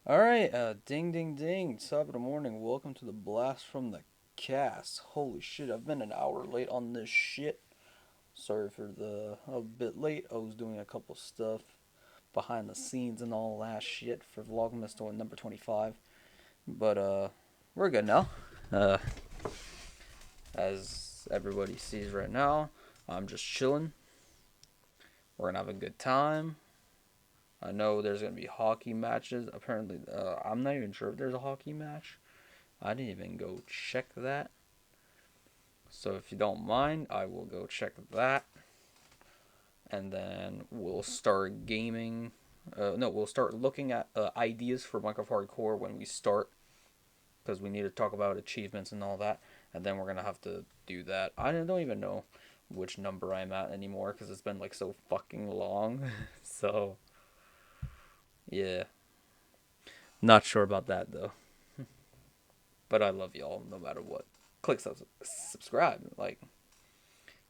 Alright, ding ding ding, top of the morning, welcome to the blast from the cast. Holy shit, I've been an hour late on this shit. Sorry for a bit late, I was doing a couple stuff behind the scenes and all that shit for VLOGMAS number 25. But, we're good now. Uh, as everybody sees right now, I'm just chilling. We're gonna have a good time. I know there's gonna be hockey matches. Apparently, I'm not even sure if there's a hockey match. I didn't even go check that. So if you don't mind, I will go check that. And then we'll start gaming. No, we'll start looking at ideas for Minecraft Hardcore when we start. Because we need to talk about achievements and all that. And then we're going to have to do that. I don't even know which number I'm at anymore. Because it's been like so fucking long. So, yeah. Not sure about that though. But I love y'all no matter what. Click subscribe. Like,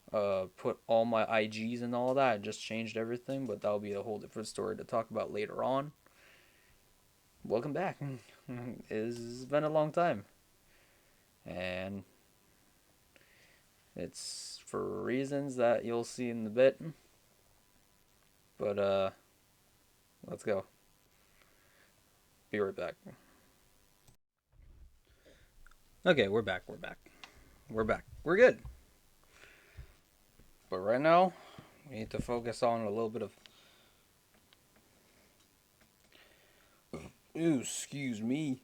put all my IGs and all that. I just changed everything, but that'll be a whole different story to talk about later on. Welcome back. It's been a long time, and it's for reasons that you'll see in a bit. But let's go. Be right back. Okay, we're back. We're back. We're back. We're good. But right now, we need to focus on a little bit of. Ooh, excuse me.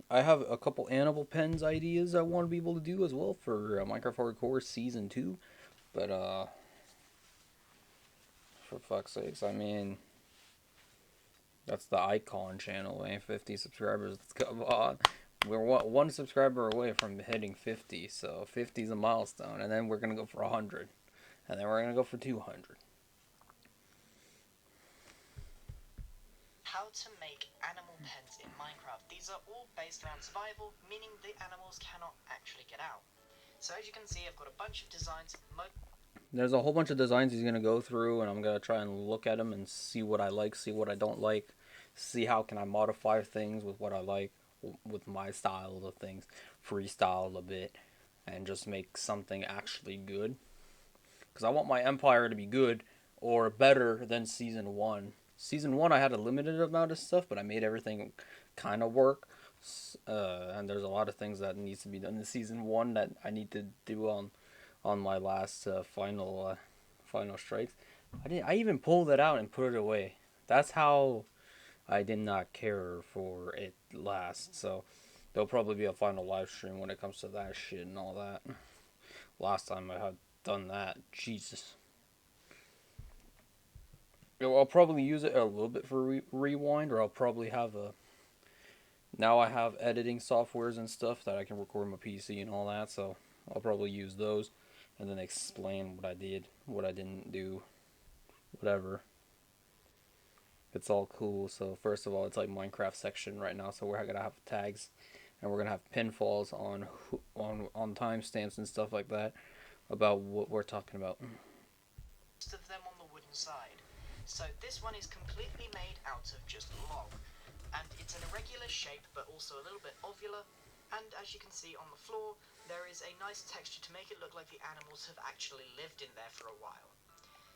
I have a couple animal pens ideas I want to be able to do as well for Minecraft Hardcore Season 2. But, for fuck's sakes, I mean, that's the icon channel, man. 50 subscribers. Come on. We're one subscriber away from hitting 50, so 50 is a milestone. And then we're going to go for 100. And then we're going to go for 200. How to make animal pens in Minecraft. These are all based around survival, meaning the animals cannot actually get out. So as you can see, I've got a bunch of designs. There's a whole bunch of designs he's going to go through, and I'm going to try and look at them and see what I like, see what I don't like, see how can I modify things with what I like, with my style of things, freestyle a bit, and just make something actually good. Because I want my empire to be good or better than season one. Season one, I had a limited amount of stuff, but I made everything kind of work. And there's a lot of things that needs to be done in season one that I need to do on my last final strikes. I even pulled it out and put it away. That's how I did not care for it last. So there'll probably be a final live stream when it comes to that shit and all that. Last time I had done that, Jesus. I'll probably use it a little bit for rewind, or I'll probably have a. Now I have editing softwares and stuff that I can record my PC and all that, so I'll probably use those, and then explain what I did, what I didn't do, whatever. It's all cool. So first of all, it's like Minecraft section right now, so we're gonna have tags, and we're gonna have pinfalls on timestamps and stuff like that about what we're talking about. Most of them on the wooden side. So this one is completely made out of just log, and it's an irregular shape but also a little bit ovular, and as you can see on the floor there is a nice texture to make it look like the animals have actually lived in there for a while.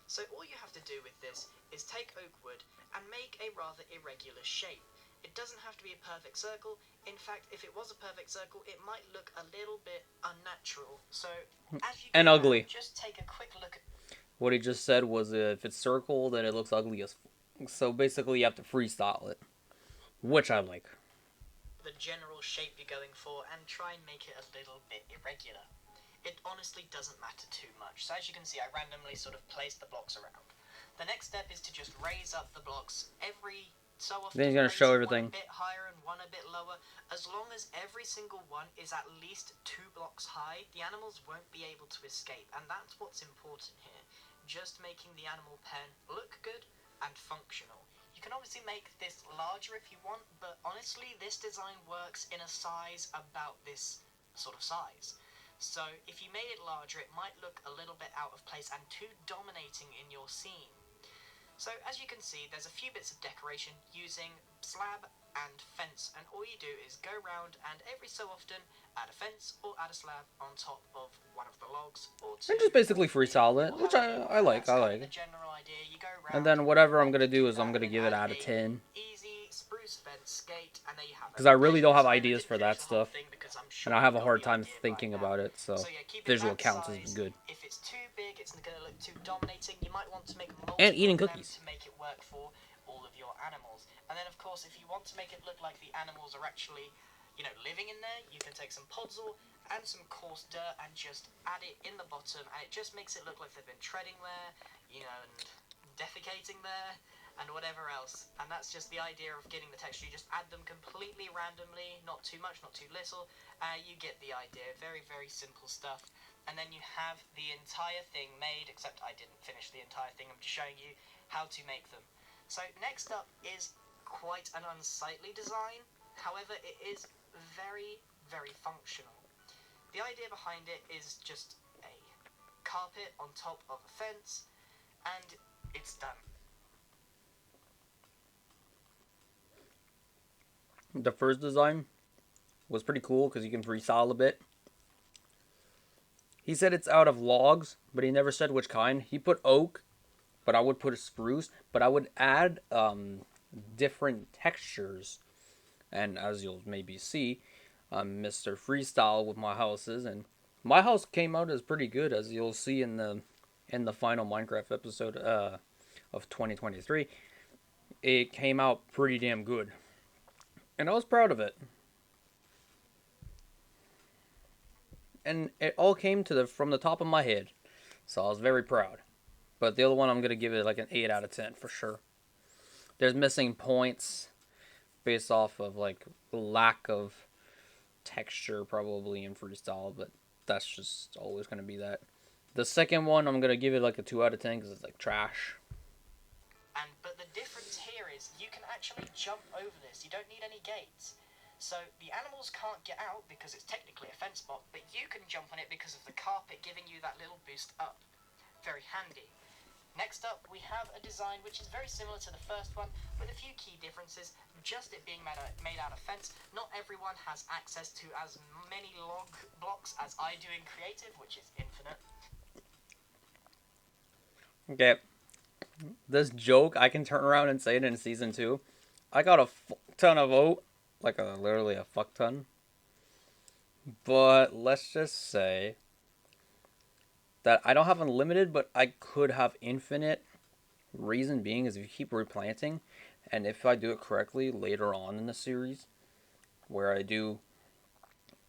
So all you have to do with this is take oak wood and make a rather irregular shape. It doesn't have to be a perfect circle. In fact, if it was a perfect circle, it might look a little bit unnatural. So as you And go down, ugly. just take a quick look at. What he just said was if it's circle, then it looks ugly as. So basically, you have to freestyle it, which I like. The general shape you're going for and try and make it a little bit irregular. It honestly doesn't matter too much. So as you can see, I randomly sort of placed the blocks around. The next step is to just raise up the blocks every so often. Then he's gonna show everything. One a bit higher and one a bit lower. As long as every single one is at least 2 blocks high, the animals won't be able to escape. And that's what's important here. Just making the animal pen look good and functional. You can obviously make this larger if you want, but honestly, this design works in a size about this sort of size. So if you made it larger, it might look a little bit out of place and too dominating in your scene. So as you can see, there's a few bits of decoration using slab and fence, and all you do is go round and every so often add a fence or add a slab on top of one of the logs or two. And just basically freestyle it, which I like. That's kind of the general idea. You go round, And then whatever I'm gonna do is I'm gonna give it out of 10. Easy spruce fence gate, and there you have it. Because I really don't have ideas for that stuff. And I have a hard time thinking about it, so visual counts as good. If it's too big, it's going to look too dominating. You might want to make multiple And eating of them cookies. to make it work for all of your animals. And then, of course, if you want to make it look like the animals are actually, living in there, you can take some podzol and some coarse dirt and just add it in the bottom, and it just makes it look like they've been treading there, and defecating there, and whatever else. And that's just the idea of getting the texture. You just add them completely randomly, not too much, not too little. You get the idea. Very, very simple stuff. And then you have the entire thing made, except I didn't finish the entire thing. I'm just showing you how to make them. So next up is quite an unsightly design. However, it is very, very functional. The idea behind it is just a carpet on top of a fence, and it's done. The first design was pretty cool because you can freestyle a bit. He said it's out of logs, but he never said which kind. He put oak, but I would put a spruce, but I would add different textures. And as you'll maybe see, I'm Mr. Freestyle with my houses, and my house came out as pretty good, as you'll see in the final Minecraft episode of 2023. It came out pretty damn good, and I was proud of it. And it all came from the top of my head, so I was very proud. But the other one, I'm gonna give it like an 8 out of 10 for sure. There's missing points based off of like lack of texture probably in freestyle, but that's just always gonna be that. The second one, I'm gonna give it like a 2 out of 10 because it's like trash. But the difference here is you can actually jump over this. You don't need any gates. So the animals can't get out because it's technically a fence block, but you can jump on it because of the carpet giving you that little boost up. Very handy. Next up, we have a design which is very similar to the first one, with a few key differences. Just it being made out of fence. Not everyone has access to as many log blocks as I do in creative, which is infinite. Okay. This joke, I can turn around and say it in season 2. I got a ton of vote. Like literally a fuck ton. But let's just say that I don't have unlimited, but I could have infinite. Reason being is if you keep replanting, and if I do it correctly later on in the series, where I do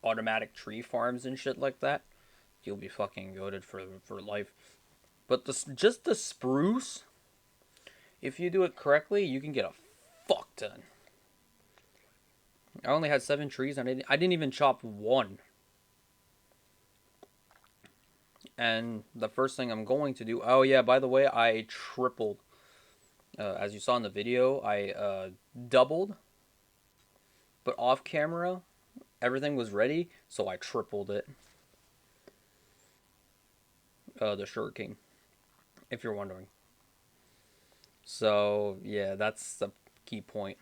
automatic tree farms and shit like that, you'll be fucking goated for life. But just the spruce, if you do it correctly, you can get a fuck ton. I only had 7 trees, and I didn't even chop one. And the first thing I'm going to do... Oh, yeah, by the way, I tripled. As you saw in the video, I doubled. But off camera, everything was ready, so I tripled it. The sugarcane, if you're wondering. So, yeah, that's the key point.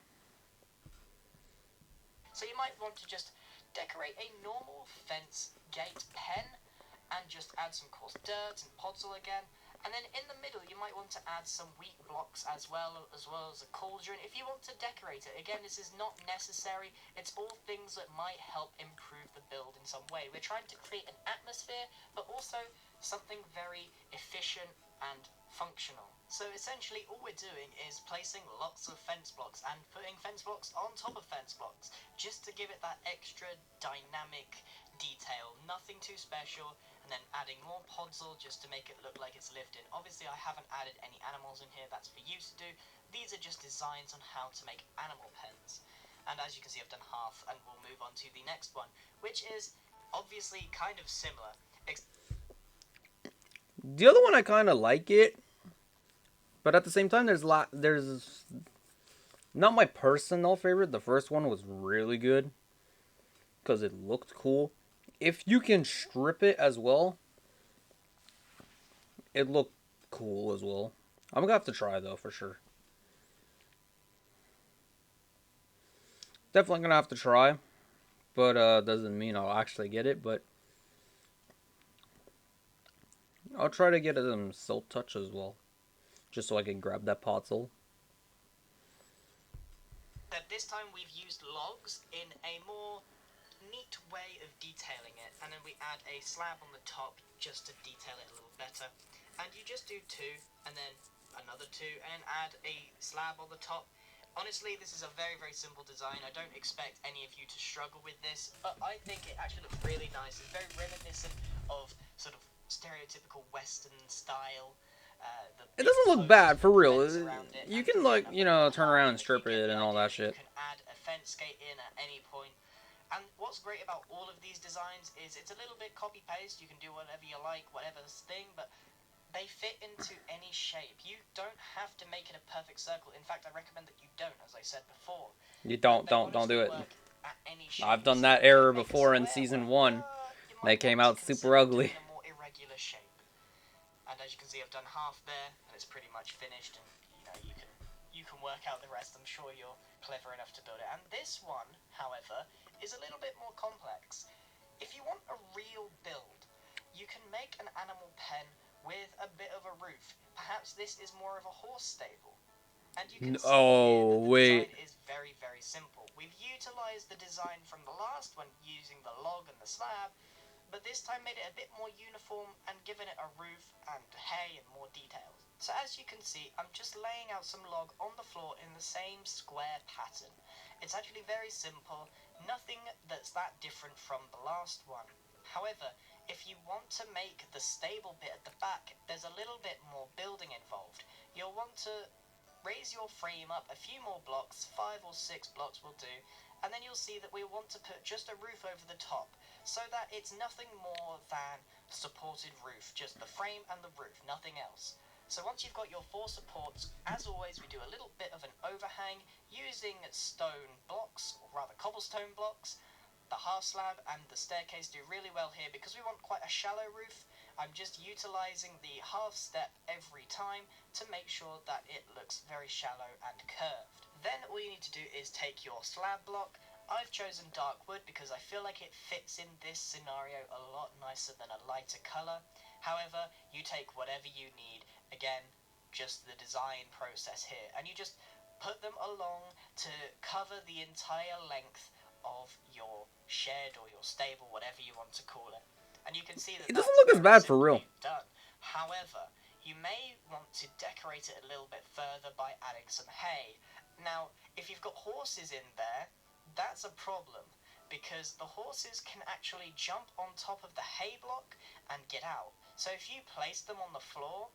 So you might want to just decorate a normal fence gate pen and just add some coarse dirt and podzol again. And then in the middle, you might want to add some wheat blocks as well as a cauldron if you want to decorate it. Again, this is not necessary. It's all things that might help improve the build in some way. We're trying to create an atmosphere, but also something very efficient and functional. So essentially all we're doing is placing lots of fence blocks and putting fence blocks on top of fence blocks just to give it that extra dynamic detail. Nothing too special. And then adding more podzol just to make it look like it's lived in. Obviously I haven't added any animals in here, that's for you to do. These are just designs on how to make animal pens. And as you can see I've done half, and we'll move on to the next one, which is obviously kind of similar. The other one I kind of like it, but at the same time there's not my personal favorite. The first one was really good because it looked cool. If you can strip it as well, it looked cool as well. I'm gonna have to try though for sure. Definitely gonna have to try, but doesn't mean I'll actually get it. But I'll try to get some Silk Touch as well, just so I can grab that Potzel. That this time we've used logs in a more neat way of detailing it, and then we add a slab on the top just to detail it a little better. And you just do two, and then another two, and then add a slab on the top. Honestly, this is a very, very simple design. I don't expect any of you to struggle with this, but I think it actually looks really nice. It's very reminiscent of sort of stereotypical Western style. The It big doesn't look posts bad for with the real. fence around it, You and can again, like I'm not going to turn harp around on and it. You strip get it the and all idea that that you shit. can add a fence gate in at any point. And what's great about all of these designs is it's a little bit copy-paste. You can do whatever you like, whatever's thing, but they fit into any shape. You don't have to make it a perfect circle. In fact, I recommend that you don't, as I said before. You But don't they don't don't honestly do it. work at any shape. I've done So that you could error make a before in square season work, one. but you They might came want to out super consider ugly. doing a more irregular shape. And as you can see, I've done half there, and it's pretty much finished. And you can work out the rest. I'm sure you're clever enough to build it. And this one, however, is a little bit more complex. If you want a real build, you can make an animal pen with a bit of a roof. Perhaps this is more of a horse stable. And you can see here Oh that the wait. design is very, very simple. We've utilized the design from the last one using the log and the slab, but this time made it a bit more uniform and given it a roof and hay and more details. So as you can see, I'm just laying out some log on the floor in the same square pattern. It's actually very simple, nothing that's that different from the last one. However, if you want to make the stable bit at the back, there's a little bit more building involved. You'll want to raise your frame up a few more blocks, 5 or 6 blocks will do, and then you'll see that we want to put just a roof over the top, so that it's nothing more than supported roof, just the frame and the roof, nothing else. So once you've got your 4 supports, as always we do a little bit of an overhang using stone blocks, or rather cobblestone blocks. The half slab and the staircase do really well here because we want quite a shallow roof. I'm just utilising the half step every time to make sure that it looks very shallow and curved. Then all you need to do is take your slab block. I've chosen dark wood because I feel like it fits in this scenario a lot nicer than a lighter colour. However, you take whatever you need. Again, just the design process here. And you just put them along to cover the entire length of your shed or your stable, whatever you want to call it. And you can see that It doesn't that's look as very bad for real. simply done. However, you may want to decorate it a little bit further by adding some hay. Now, if you've got horses in there, that's a problem because the horses can actually jump on top of the hay block and get out. So if you place them on the floor,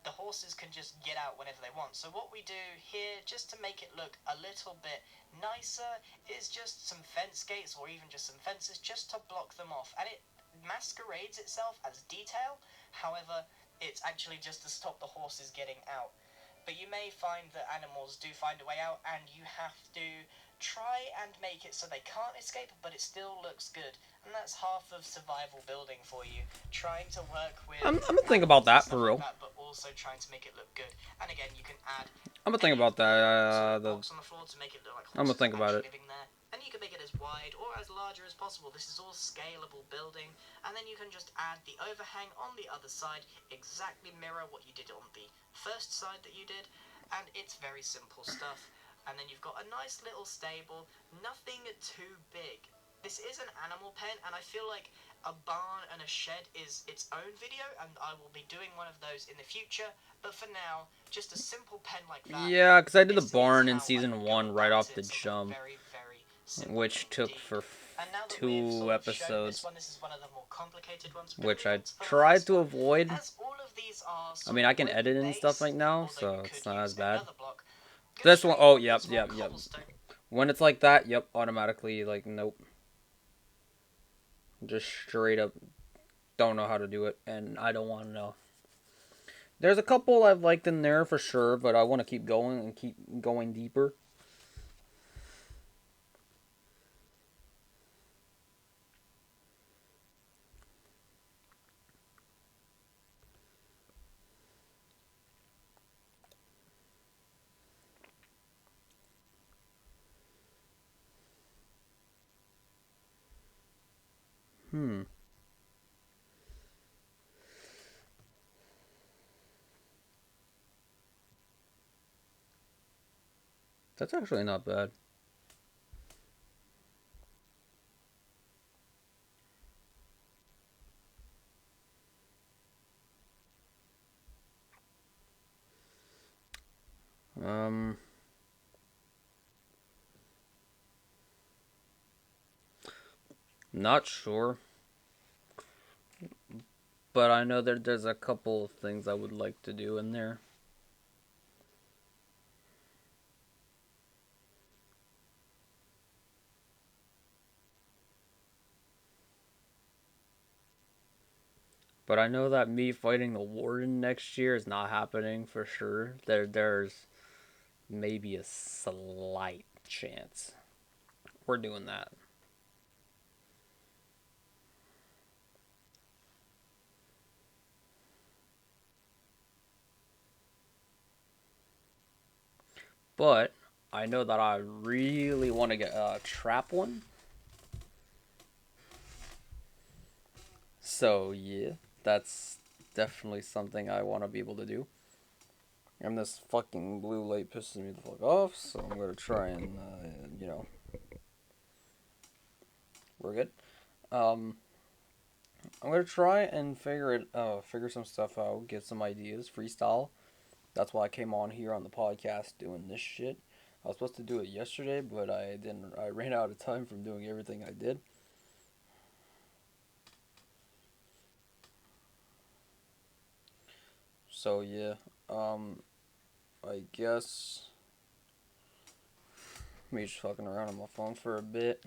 the horses can just get out whenever they want. So what we do here, just to make it look a little bit nicer, is just some fence gates or even just some fences just to block them off. And it masquerades itself as detail, however, it's actually just to stop the horses getting out. But you may find that animals do find a way out, and you have to try and make it so they can't escape, but it still looks good. And that's half of survival building for you, trying to work with I'm gonna think about that for stuff real. like that, but also trying to make it look good. And again, you can add I'm gonna think any about of the that. blocks on the floor to make it look like I'm gonna horses think are about actually it. living there. And you can make it as wide or as larger as possible. This is all scalable building. And then you can just add the overhang on the other side, exactly mirror what you did on the first side that you did. And it's very simple stuff. And then you've got a nice little stable, nothing too big. This is an animal pen, and I feel like a barn and a shed is its own video, and I will be doing one of those in the future. But for now, just a simple pen like that. Yeah, because I did the This is barn in how I season would go 1 right about off the it, something jump, very, very simple which took indeed. for And now that we've 2 sort of shown this episodes, one, this is one of the more complicated ones. which Moving I on to the tried last to one, avoid. as all of these are I sort mean, of I can wooden edit and stuff right based, now, although you so it's could not use as any bad. other block. Go This one, straight oh, with yep, this yep, one, yep. cobblestone. When it's like that, yep, automatically, like, nope. Just straight up don't know how to do it, and I don't want to know. There's a couple I've liked in there for sure, but I want to keep going and keep going deeper. Hmm. That's actually not bad. Um, not sure, but I know there's a couple of things I would like to do in there. But I know that me fighting the warden next year is not happening for sure. There's maybe a slight chance we're doing that. But I know that I really want to get a trap one. So yeah, that's definitely something I want to be able to do. And this fucking blue light pisses me the fuck off, so I'm gonna try and we're good. Um, I'm gonna try and figure some stuff out, get some ideas, freestyle. That's why I came on here on the podcast doing this shit. I was supposed to do it yesterday, but I didn't. I ran out of time from doing everything I did. So yeah, um, I guess me just fucking around on my phone for a bit.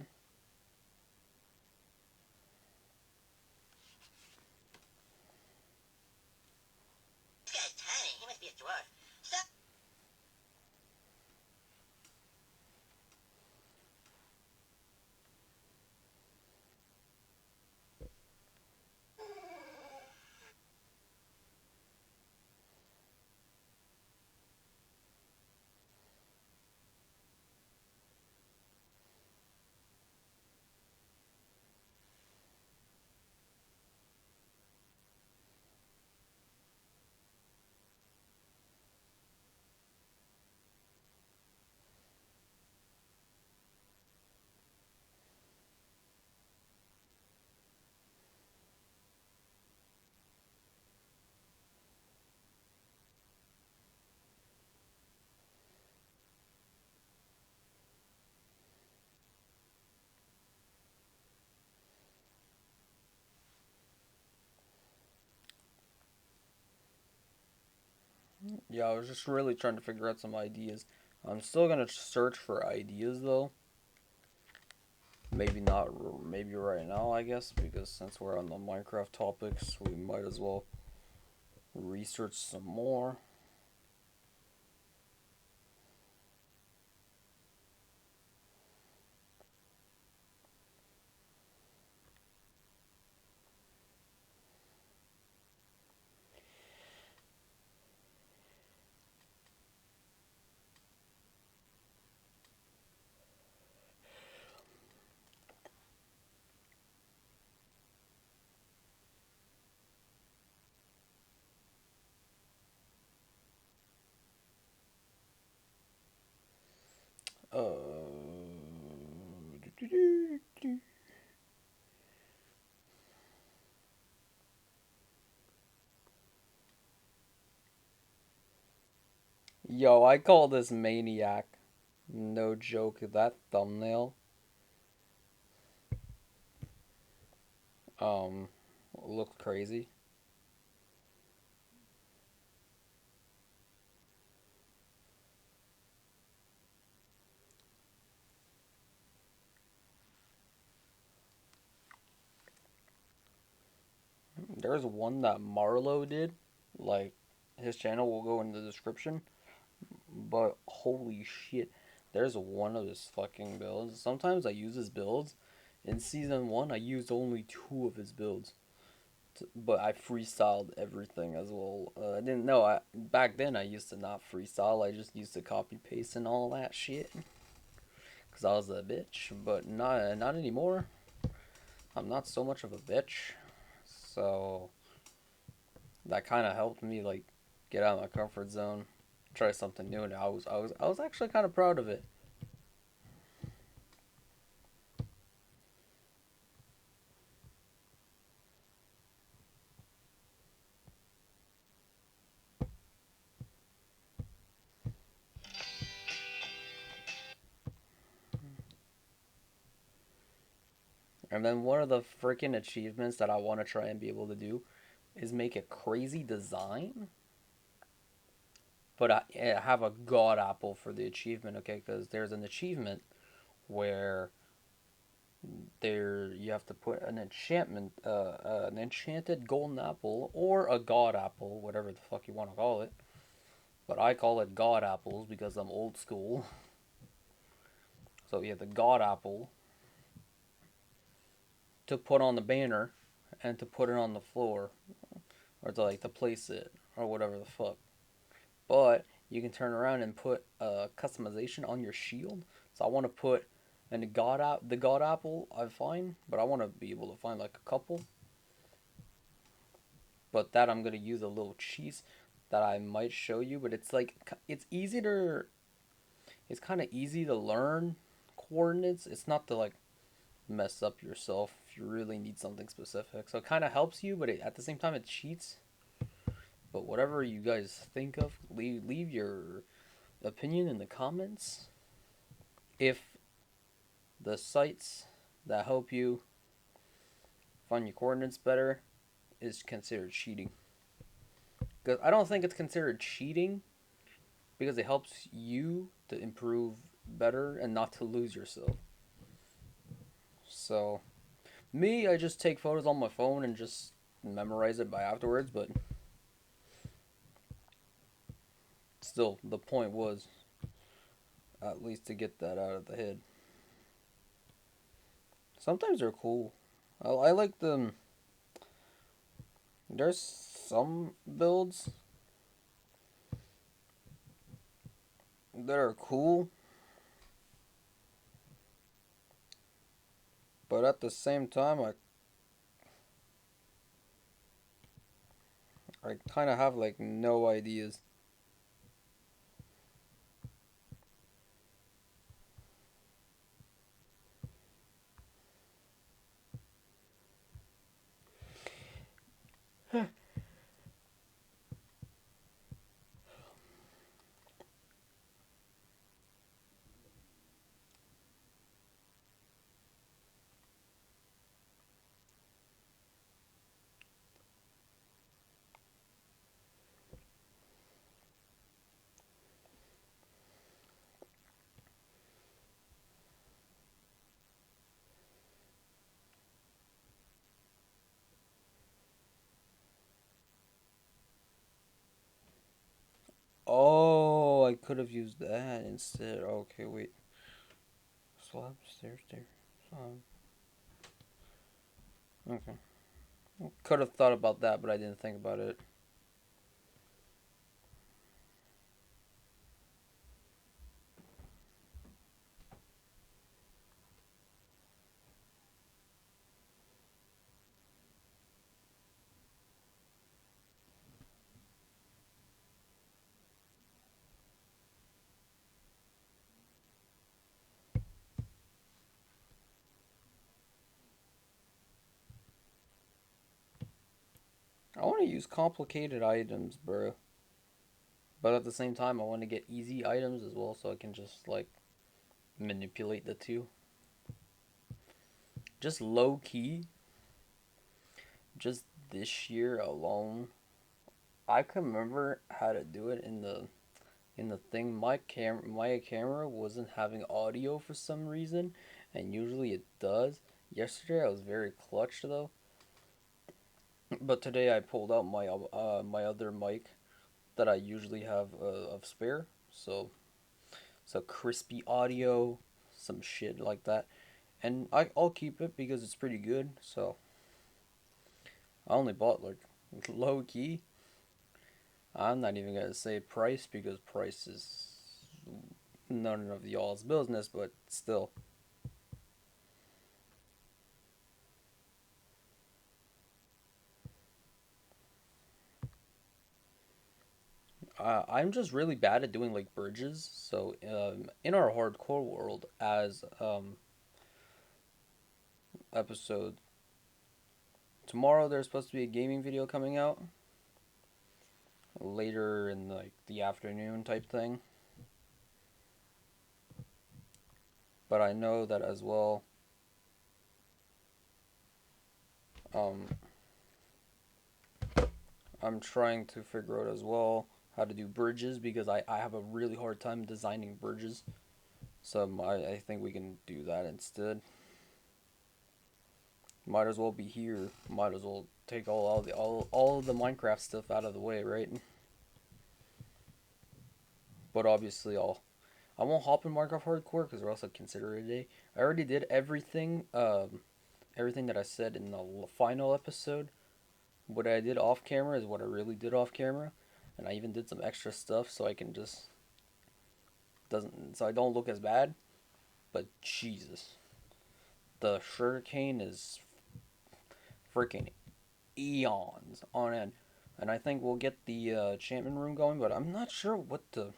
This guy's tiny. He must be a dwarf. So Yeah, I was just really trying to figure out some ideas. I'm still gonna search for ideas though. Maybe not. Maybe right now, I guess, because since we're on the Minecraft topics, we might as well research some more. Yo, I call this maniac. No joke. That thumbnail. Um, looked crazy. There's one that Marlo did. Like, his channel will go in the description. But holy shit, there's one of his fucking builds. Sometimes I use his builds. In season one, I used only two of his builds, but I freestyled everything as well. I didn't know. Back then I used to not freestyle. I just used to copy paste and all that shit, cause I was a bitch. But not anymore. I'm not so much of a bitch, so that kind of helped me like get out of my comfort zone, try something new, and I was actually kind of proud of it. And then one of the freaking achievements that I want to try and be able to do is make a crazy design, but I have a god apple for the achievement, okay? Because there's an achievement where there you have to put an enchanted golden apple or a god apple, whatever the fuck you want to call it. But I call it god apples because I'm old school. So you have the god apple to put on the banner and to put it on the floor or to like to place it or whatever the fuck. But you can turn around and put customization on your shield. So I want to put the god apple. I find, but I want to be able to find like a couple. But that I'm gonna use a little cheese that I might show you. But it's like it's kind of easy to learn coordinates. It's not to like mess up yourself if you really need something specific. So it kind of helps you, but at the same time it cheats. But whatever you guys think of, leave your opinion in the comments. If the sites that help you find your coordinates better is considered cheating. Because I don't think it's considered cheating because it helps you to improve better and not to lose yourself. So, me, I just take photos on my phone and just memorize it by afterwards, but still, the point was at least to get that out of the head. Sometimes they're cool. I like them. There's some builds that are cool, but at the same time, I kind of have like no ideas. Oh, I could have used that instead. Okay, wait. Slab, stairs, there. Okay. Could have thought about that, but I didn't think about it. I want to use complicated items, bro. But at the same time, I want to get easy items as well, so I can just like manipulate the two. Just low key, just this year alone, I can remember how to do it in the thing. My camera wasn't having audio for some reason, and usually it does. Yesterday I was very clutch though, but today I pulled out my other mic that I usually have of spare. So crispy audio, some shit like that, and I'll keep it because it's pretty good. So I only bought like low key. I'm not even gonna say price because price is none of y'all's business, but still. I'm just really bad at doing like bridges. So in our hardcore world, as episode tomorrow, there's supposed to be a gaming video coming out later in like the afternoon type thing. But I know that as well. Um, I'm trying to figure out as well how to do bridges because I have a really hard time designing bridges. So I think we can do that instead. Might as well be here. Might as well take all of the Minecraft stuff out of the way, right? But obviously I won't hop in Minecraft hardcore because or else I'd consider it a day. I already did everything that I said in the final episode. What I did off camera is what I really did off camera, and I even did some extra stuff so I can just doesn't so I don't look as bad. But Jesus, the sugarcane is freaking eons on end, and I think we'll get the enchantment room going. But I'm not sure what the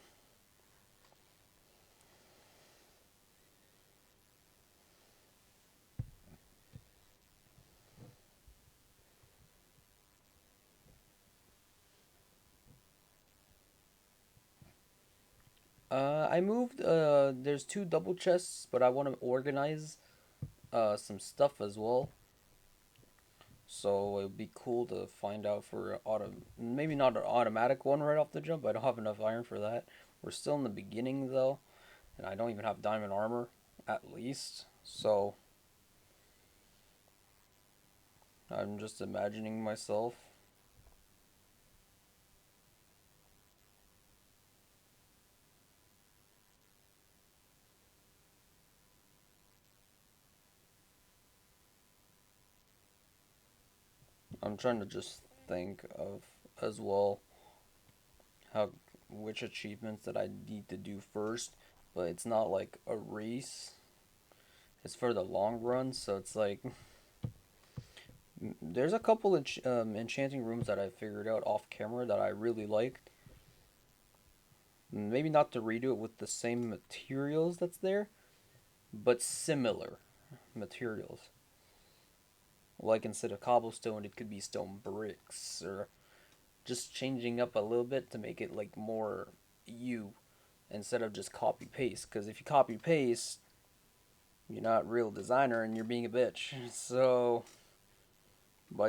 I moved. There's two double chests, but I want to organize some stuff as well. So it would be cool to find out for maybe not an automatic one right off the jump. I don't have enough iron for that. We're still in the beginning though, and I don't even have diamond armor at least. So I'm just imagining myself. I'm trying to just think of as well how which achievements that I need to do first, but it's not like a race. It's for the long run, so it's like there's a couple of enchanting rooms that I figured out off camera that I really liked. Maybe not to redo it with the same materials that's there, but similar materials. Like instead of cobblestone, it could be stone bricks, or just changing up a little bit to make it like more you instead of just copy paste. Because if you copy paste, you're not real designer and you're being a bitch. So by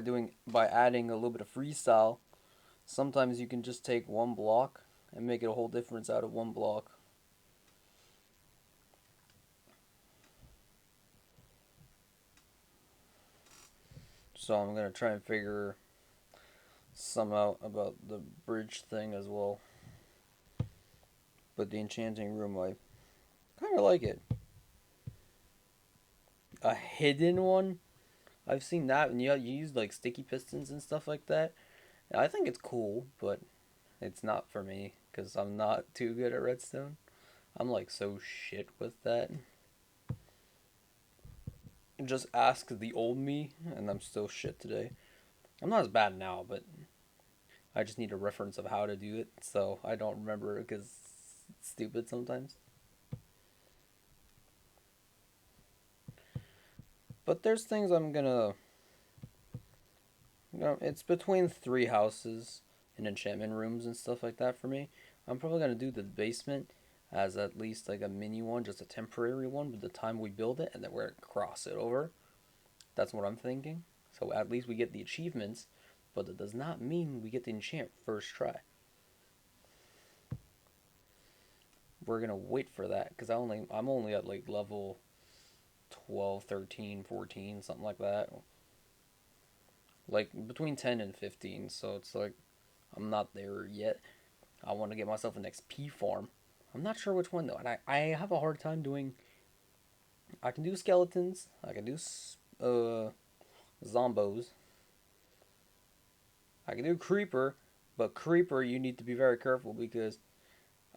adding a little bit of freestyle, sometimes you can just take one block and make it a whole difference out of one block. So I'm gonna try and figure some out about the bridge thing as well. But the enchanting room, I kind of like it. A hidden one, I've seen that, and you use like sticky pistons and stuff like that. And I think it's cool, but it's not for me because I'm not too good at redstone. I'm like so shit with that. Just ask the old me, and I'm still shit today. I'm not as bad now, but I just need a reference of how to do it, so I don't remember because it's stupid sometimes. But there's things I'm gonna. It's between three houses and enchantment rooms and stuff like that for me. I'm probably gonna do the basement as at least like a mini one, just a temporary one by the time we build it, and then we're gonna cross it over. That's what I'm thinking. So at least we get the achievements, but that does not mean we get the enchant first try. We're gonna wait for that because I'm only at like level 12, 13, 14, something like that. Like between 10 and 15, so it's like I'm not there yet. I want to get myself an XP farm. I'm not sure which one though, and I have a hard time doing. I can do skeletons. I can do zombos. I can do creeper, but creeper you need to be very careful because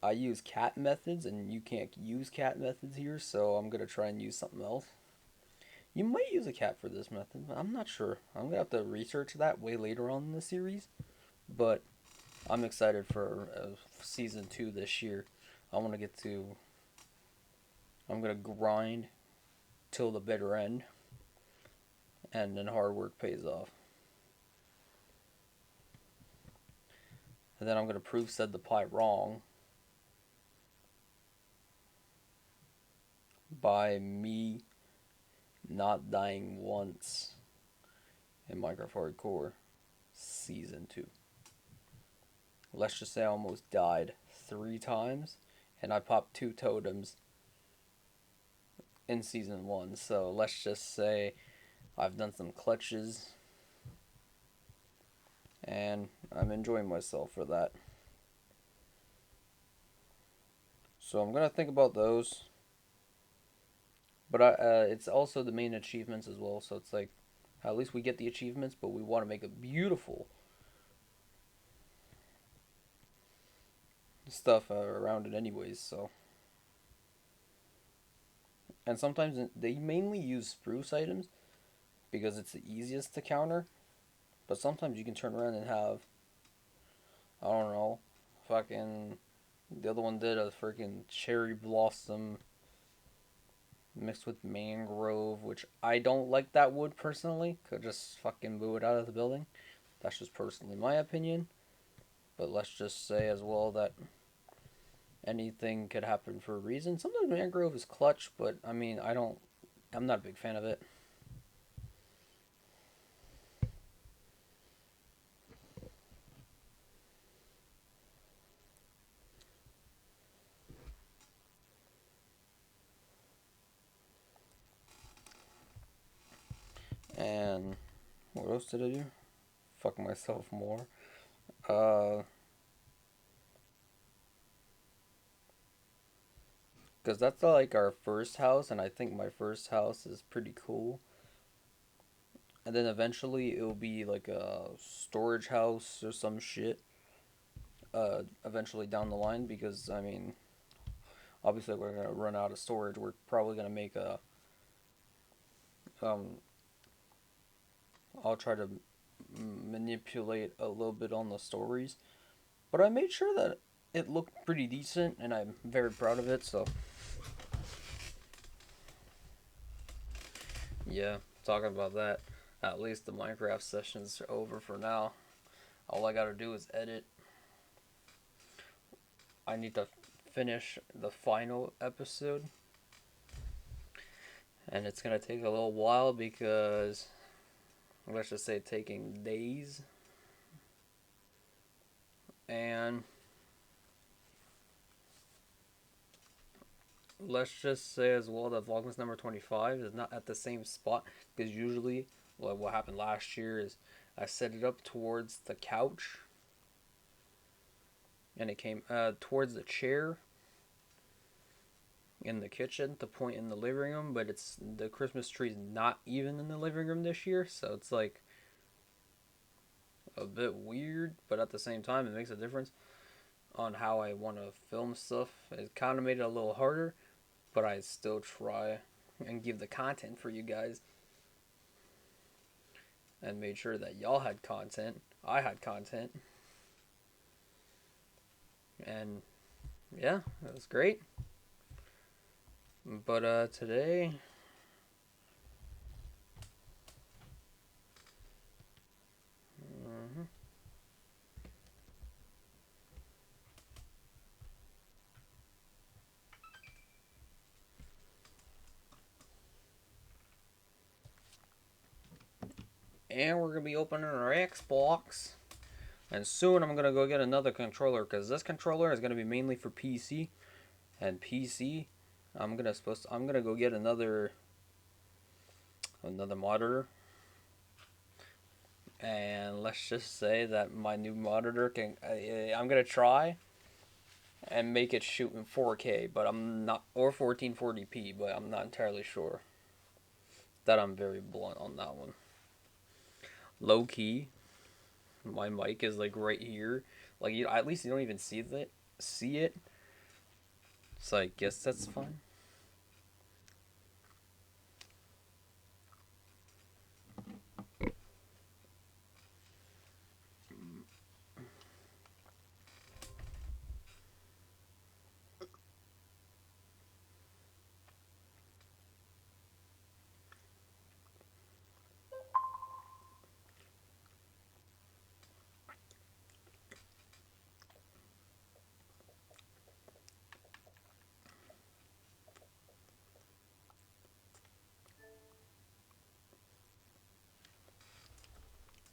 I use cat methods and you can't use cat methods here, so I'm gonna try and use something else. You might use a cat for this method, but I'm not sure. I'm gonna have to research that way later on in the series. But I'm excited for season 2 this year. I want to get to. I'm gonna grind till the bitter end, and then hard work pays off. And then I'm gonna prove said the pie wrong by me not dying once in Minecraft Hardcore Season 2. Let's just say I almost died 3 times, and I popped 2 totems in Season 1. So let's just say I've done some clutches, and I'm enjoying myself for that. So I'm going to think about those. But it's also the main achievements as well, so it's like, at least we get the achievements, but we want to make it beautiful stuff around it anyways, so. And sometimes they mainly use spruce items because it's the easiest to counter, but sometimes you can turn around and have, I don't know, fucking, the other one did a freaking cherry blossom mixed with mangrove, which I don't like that wood personally. Could just fucking move it out of the building. That's just personally my opinion. But let's just say as well that anything could happen for a reason. Sometimes mangrove is clutch, but I mean, I'm not a big fan of it. And what else did I do? Fuck myself more. Because that's like our first house, and I think my first house is pretty cool. And then eventually it'll be like a storage house or some shit. Eventually down the line, because I mean, obviously we're gonna run out of storage. We're probably gonna make a. Um, I'll try to manipulate a little bit on the stories, but I made sure that it looked pretty decent, and I'm very proud of it. So, yeah, talking about that. At least the Minecraft sessions are over for now. All I gotta do is edit. I need to finish the final episode, and it's gonna take a little while because, let's just say, taking days. And let's just say as well that Vlogmas number 25 is not at the same spot, because usually what happened last year is I set it up towards the couch, and it came towards the chair in the kitchen to point in the living room, but it's the Christmas tree is not even in the living room this year, so it's like a bit weird, but at the same time it makes a difference on how I want to film stuff. It kind of made it a little harder, but I still try and give the content for you guys, and made sure that y'all had content, I had content, and yeah, it was great. But today, and we're gonna be opening our Xbox, and soon I'm gonna go get another controller, because this controller is gonna be mainly for PC, and PC, I'm gonna go get another monitor. And let's just say that my new monitor I'm gonna try and make it shoot in 4K, but I'm not, or 1440p, but I'm not entirely sure. That I'm very blunt on that one. Low key, my mic is like right here. Like, at least you don't even see it. So I guess that's fine.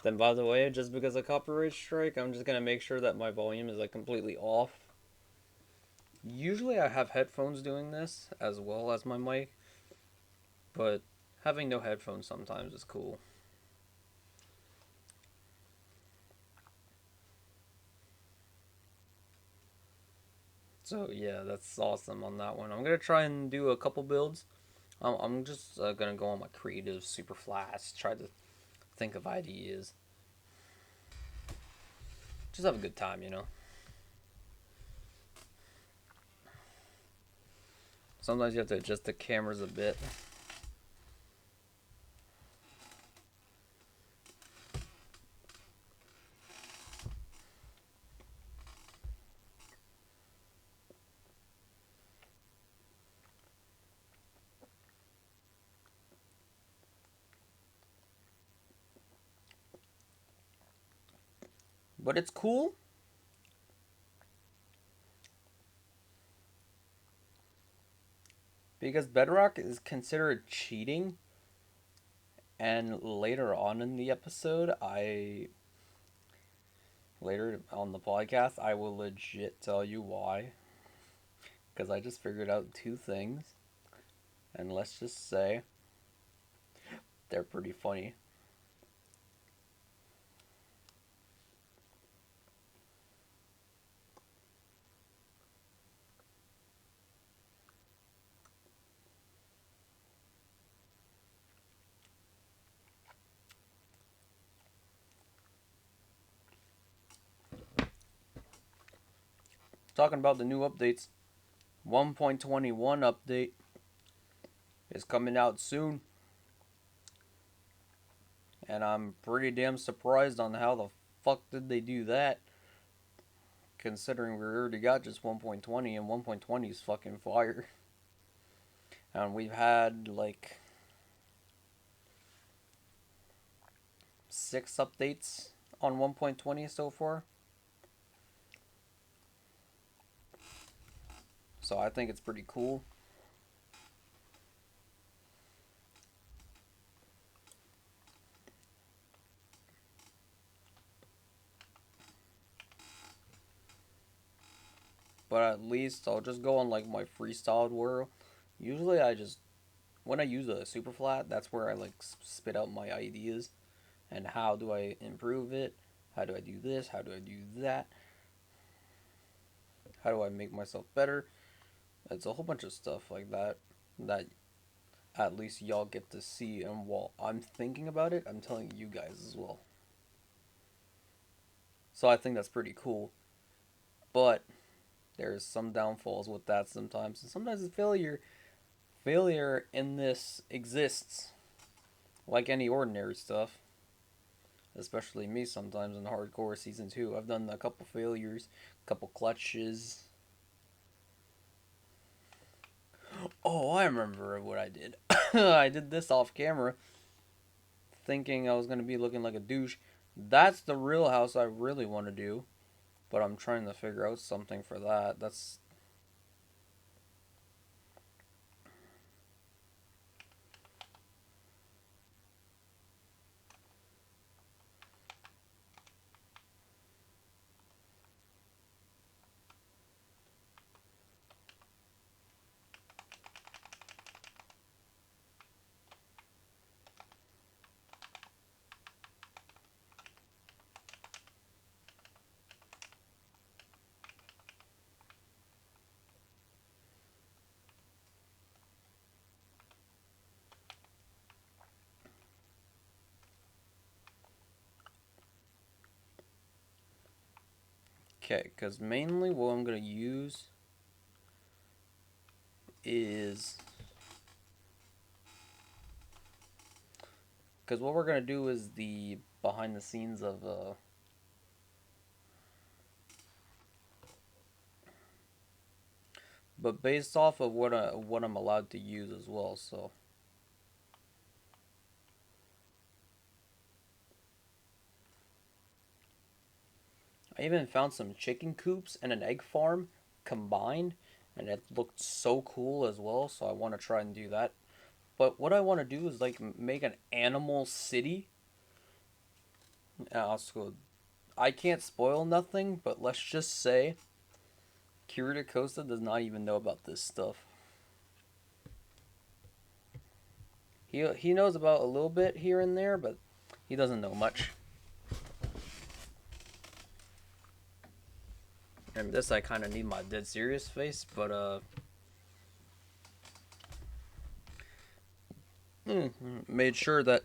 Then, by the way, just because of copyright strike, I'm just gonna make sure that my volume is like completely off. Usually, I have headphones doing this as well as my mic, but having no headphones sometimes is cool. So yeah, that's awesome on that one. I'm gonna try and do a couple builds. I'm just gonna go on my creative super fast, try to think of ideas, just have a good time, you know. Sometimes you have to adjust the cameras a bit. But it's cool because Bedrock is considered cheating. And later on in the episode, later on the podcast, I will legit tell you why. Because I just figured out two things. And let's just say they're pretty funny. Talking about the new updates, 1.21 update is coming out soon. And I'm pretty damn surprised on how the fuck did they do that. Considering we already got just 1.20 and 1.20 is fucking fire. And we've had like 6 updates on 1.20 so far. So I think it's pretty cool. But at least I'll just go on like my freestyled world. Usually when I use a super flat, that's where I like spit out my ideas and how do I improve it? How do I do this? How do I do that? How do I make myself better? It's a whole bunch of stuff like that that at least y'all get to see, and while I'm thinking about it, I'm telling you guys as well. So I think that's pretty cool. But there's some downfalls with that sometimes. And sometimes it's failure in this exists. Like any ordinary stuff. Especially me sometimes in hardcore season 2. I've done a couple failures, a couple clutches. Oh, I remember what I did. I did this off camera, thinking I was gonna be looking like a douche. That's the real house I really want to do, but I'm trying to figure out something for that. That's okay, because mainly what I'm gonna use is because what we're gonna do is the behind the scenes of but based off of what I'm allowed to use as well. So I even found some chicken coops and an egg farm combined, and it looked so cool as well. So I want to try and do that. But what I want to do is like make an animal city So I can't spoil nothing, but let's just say Kirita Costa does not even know about this stuff. He knows about a little bit here and there, but he doesn't know much. And this I kind of need my dead serious face, but made sure that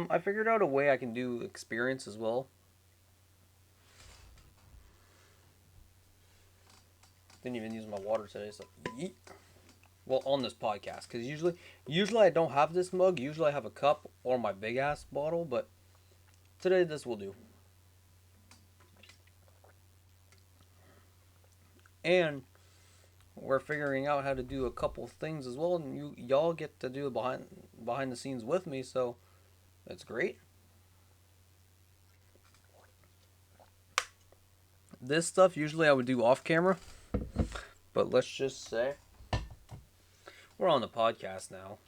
I figured out a way I can do experience as well. Didn't even use my water today, so yeet. Well, on this podcast, because usually I don't have this mug. Usually I have a cup or my big ass bottle, but today this will do. And we're figuring out how to do a couple things as well, and y'all get to do behind the scenes with me, so that's great. This stuff usually I would do off camera, but let's just say we're on the podcast now.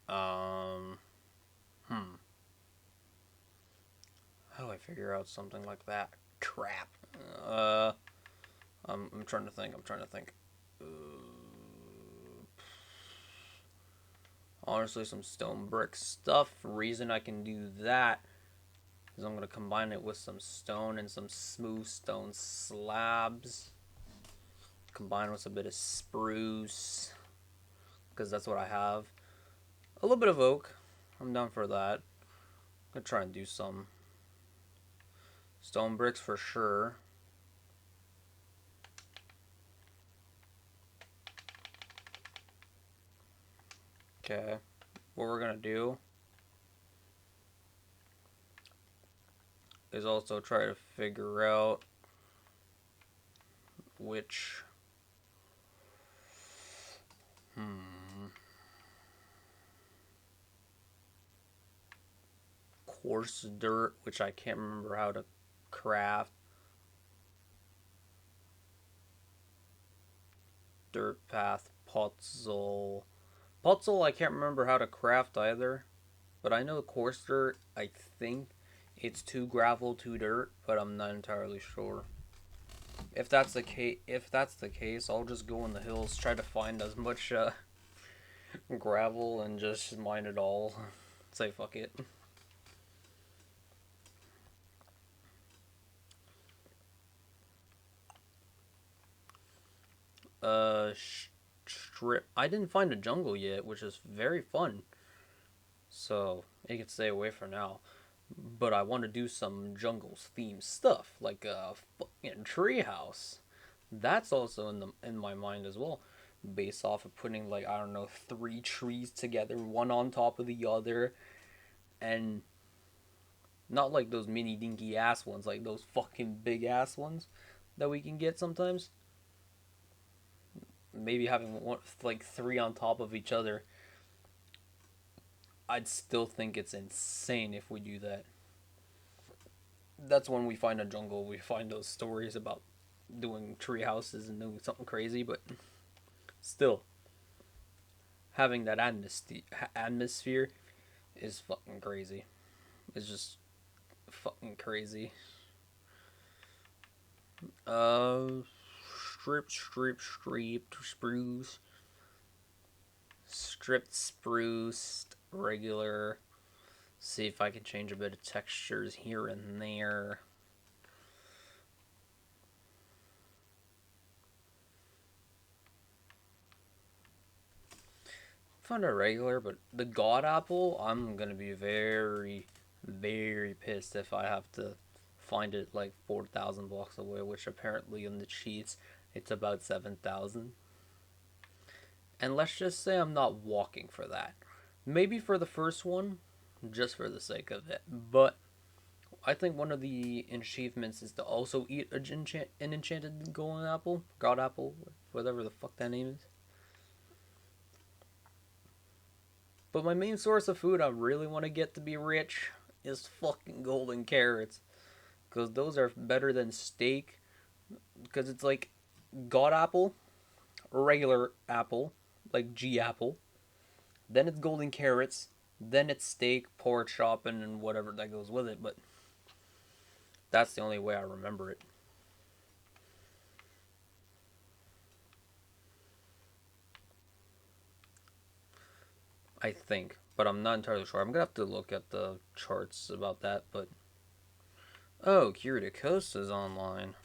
Um, How do I figure out something like that? Crap. I'm trying to think. Honestly, some stone brick stuff. Reason I can do that is I'm gonna combine it with some stone and some smooth stone slabs. Combine with a bit of spruce, because that's what I have. A little bit of oak. I'm down for that. I'm gonna try and do some stone bricks for sure. Okay, what we're gonna do is also try to figure out which coarse dirt, which I can't remember how to craft. Dirt path, puzzle. Puzzle, I can't remember how to craft either. But I know coarse dirt, I think it's 2 gravel, 2 dirt, but I'm not entirely sure. If that's the case, I'll just go in the hills, try to find as much gravel and just mine it all. Say fuck it. Strip. I didn't find a jungle yet, which is very fun. So it can stay away for now. But I want to do some jungles themed stuff, like a fucking treehouse. That's also in my mind as well, based off of putting, like, I don't know, 3 trees together, one on top of the other, and not like those mini dinky ass ones, like those fucking big ass ones that we can get sometimes. Maybe having one, like 3 on top of each other. I'd still think it's insane if we do that. That's when we find a jungle. We find those stories about doing tree houses and doing something crazy, but still, having that atmosphere is fucking crazy. It's just fucking crazy. Uh, spruce, stripped spruce, regular. See if I can change a bit of textures here and there. Found a regular, but the god apple, I'm gonna be very, very pissed if I have to find it like 4,000 blocks away, which apparently in the cheats it's about 7,000. And let's just say I'm not walking for that. Maybe for the first one, just for the sake of it. But I think one of the achievements is to also eat an enchanted golden apple, god apple, whatever the fuck that name is. But my main source of food I really want to get to be rich is fucking golden carrots. Because those are better than steak. Because it's like god apple, regular apple, like G apple. Then it's golden carrots. Then it's steak, pork chopping, and whatever that goes with it. But that's the only way I remember it. I think. But I'm not entirely sure. I'm going to have to look at the charts about that. But oh, Coast is online.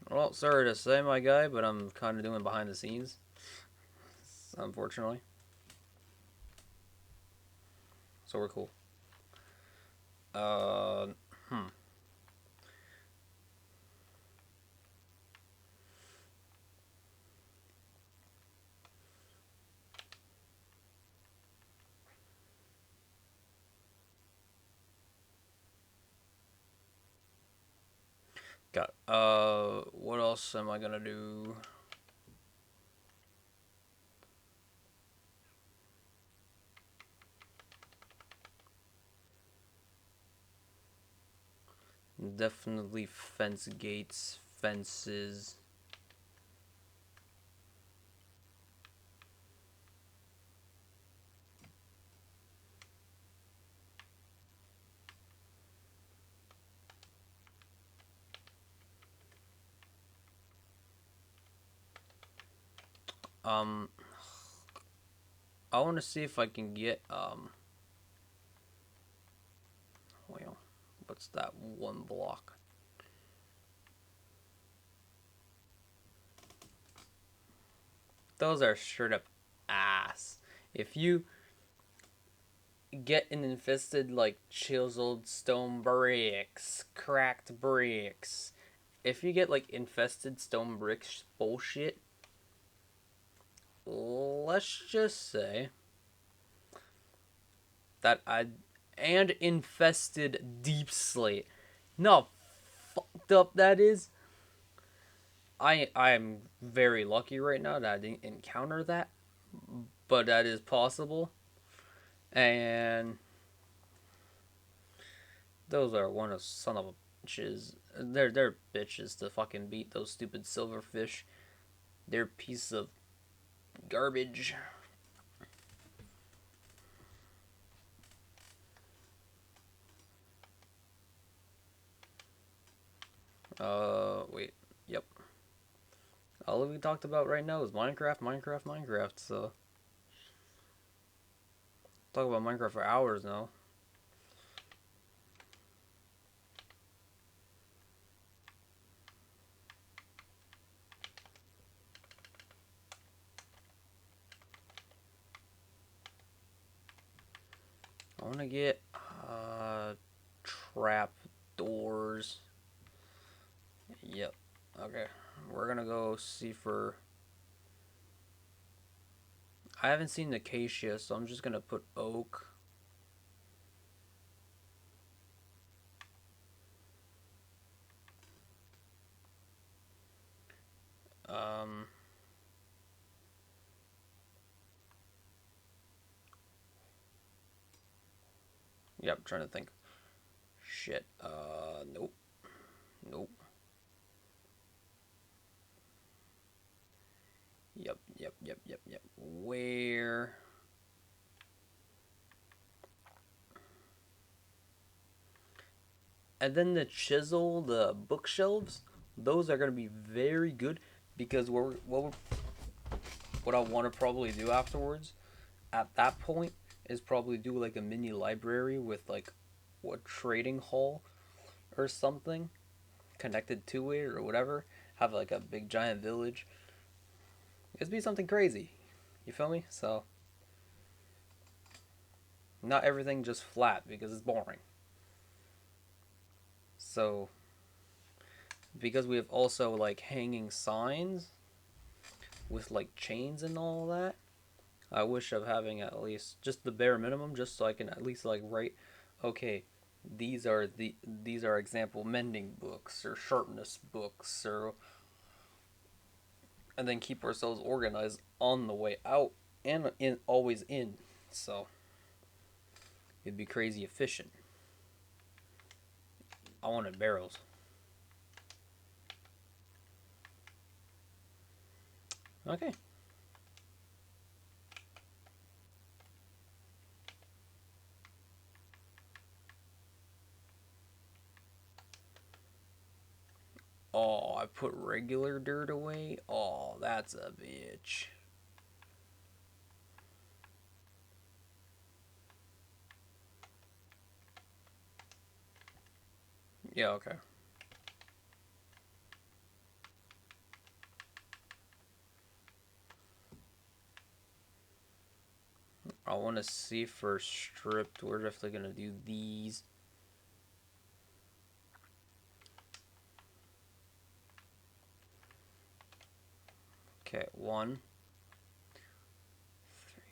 Well, sorry to say, my guy, but I'm kind of doing behind the scenes. Unfortunately. So we're cool. Uh, hmm. Got what else am I gonna do? Definitely fence gates, fences. Um, I want to see if I can get well, what's that one block? Those are straight up ass. If you get an infested like chiseled stone bricks, cracked bricks, if you get like infested stone bricks bullshit, let's just say that I and infested deep slate. No, fucked up that is. I am very lucky right now that I didn't encounter that, but that is possible. And those are one of son of a bitches. They're bitches to fucking beat those stupid silverfish. They're pieces of garbage. Wait. Yep. All we talked about right now is Minecraft. So talk about Minecraft for hours now. I want to get trap doors. Yep. Okay. We're gonna go see for. I haven't seen the acacia, so I'm just gonna put oak. Um. Yep. Trying to think. Shit. Nope. Nope. Yep. Where? And then the chisel, the bookshelves, those are gonna be very good because what I want to probably do afterwards, at that point, is probably do like a mini library with like what trading hall or something connected to it or whatever. Have like a big giant village. It'd be something crazy. You feel me? So not everything just flat because it's boring. So because we have also like hanging signs with like chains and all that, I wish of having at least just the bare minimum, just so I can at least like write, okay, these are example mending books or sharpness books, or and then keep ourselves organized on the way out and in always in. So it'd be crazy efficient. I wanted barrels. Okay. Oh, I put regular dirt away. Oh, that's a bitch. Yeah, okay. I want to see for stripped. We're definitely going to do these. Okay, 1, 3.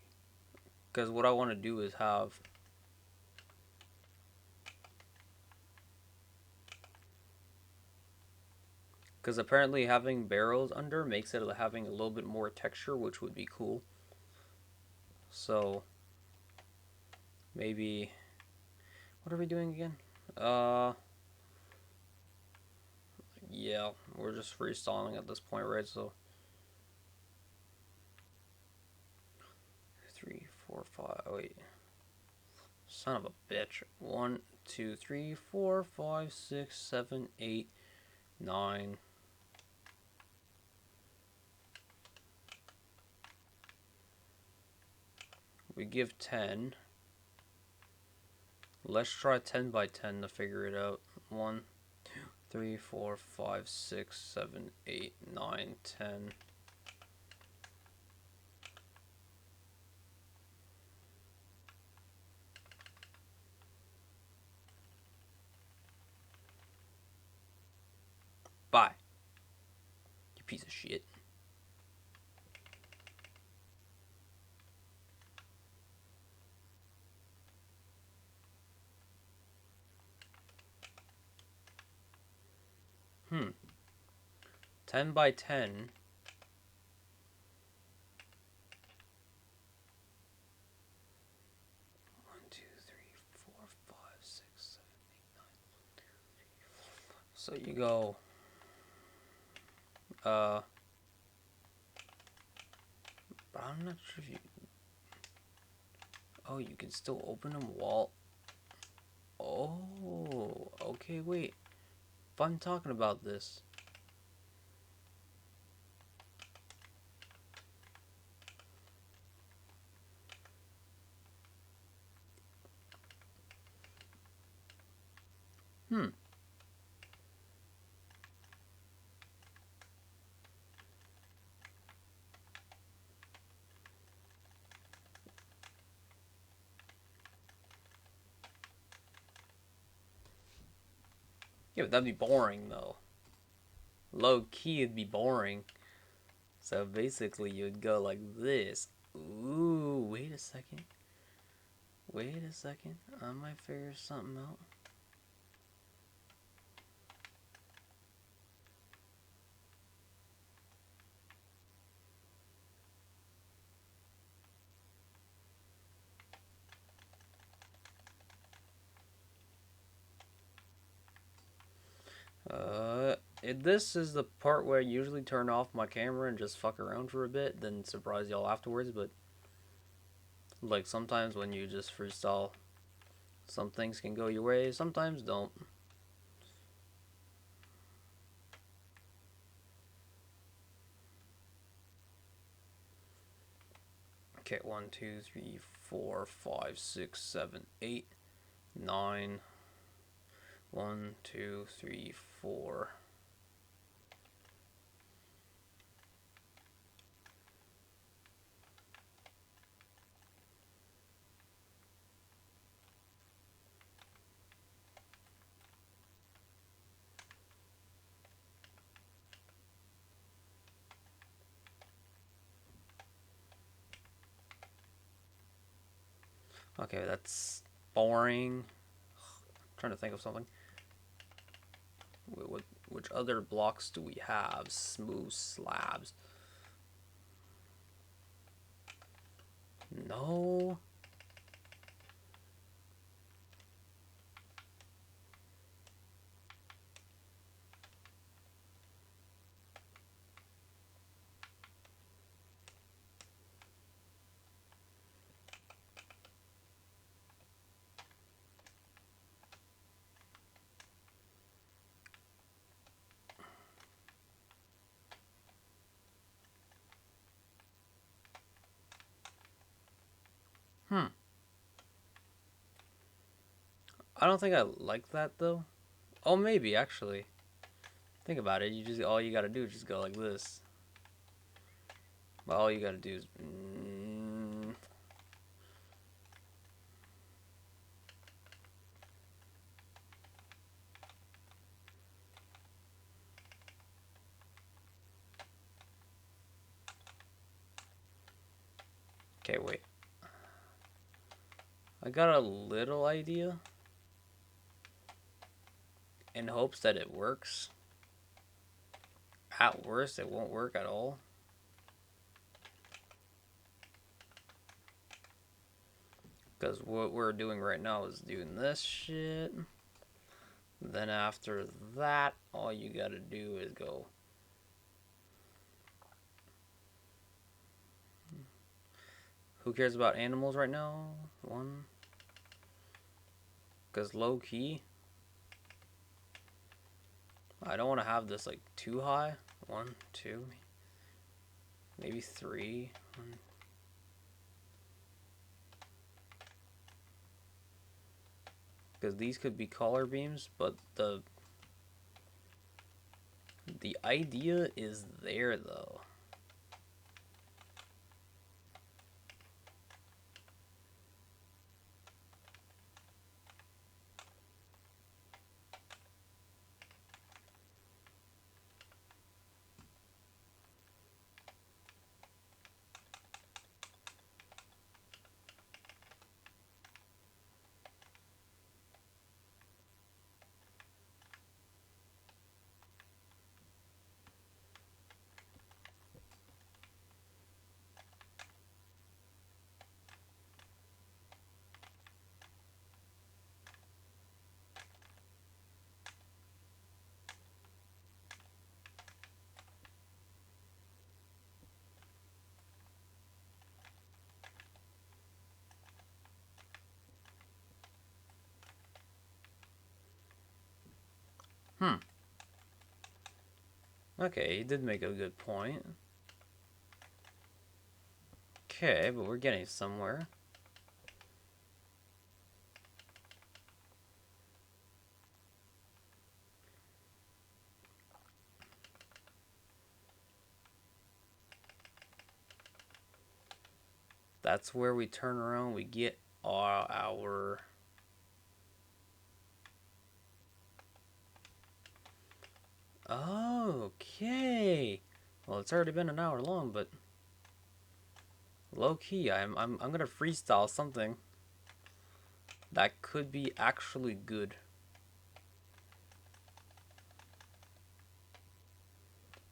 Because what I want to do is have... Because apparently having barrels under makes it having a little bit more texture, which would be cool. So, maybe... What are we doing again? Yeah, we're just freestyling at this point, right? So, 3, 4, 5. Oh, wait. Son of a bitch. 1, 2, 3, 4, 5, 6, 7, 8, 9. We give 10. Let's try 10 by 10 to figure it out. 1, 2, 3, 4, 5, 6, 7, 8, 9, 10. Bye, you piece of shit. Hmm. 10 by 10. So you go, but I'm not sure if you, oh, you can still open them while, oh, okay, wait, if I'm talking about this, hmm, yeah, but that'd be boring, though, low key, it'd be boring, so basically you'd go like this, ooh, wait a second, I might figure something out. This is the part where I usually turn off my camera and just fuck around for a bit, then surprise y'all afterwards, but like sometimes when you just freestyle, some things can go your way, sometimes don't. Okay, 1, 2, 3, 4, 5, 6, 7, 8, 9. 1, 2, 3, 4. Okay, that's boring. I'm trying to think of something. Which other blocks do we have? Smooth slabs. No. Hmm. I don't think I like that though. Oh, maybe actually. Think about it. You just all you gotta do is just go like this. But all you gotta do is. Okay, wait. I got a little idea in hopes that it works. At worst, it won't work at all. Because what we're doing right now is doing this shit. Then after that, all you gotta do is go. Who cares about animals right now? One. Because low key, I don't want to have this like too high. 1, 2, maybe 3. Because these could be color beams, but the idea is there though. Okay, he did make a good point. Okay, but we're getting somewhere. That's where we turn around, we get our okay. Well, it's already been an hour long, but low key, I'm gonna freestyle something that could be actually good.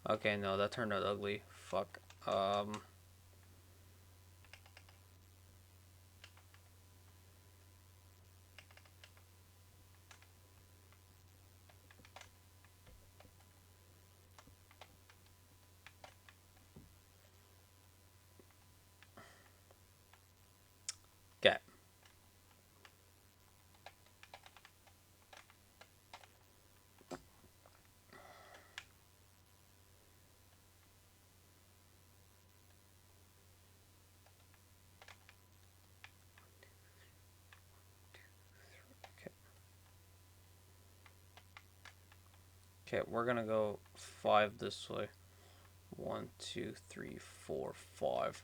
Okay, no, that turned out ugly. Fuck. Okay. Okay, we're gonna go 5 this way. 1, 2, 3, 4, 5.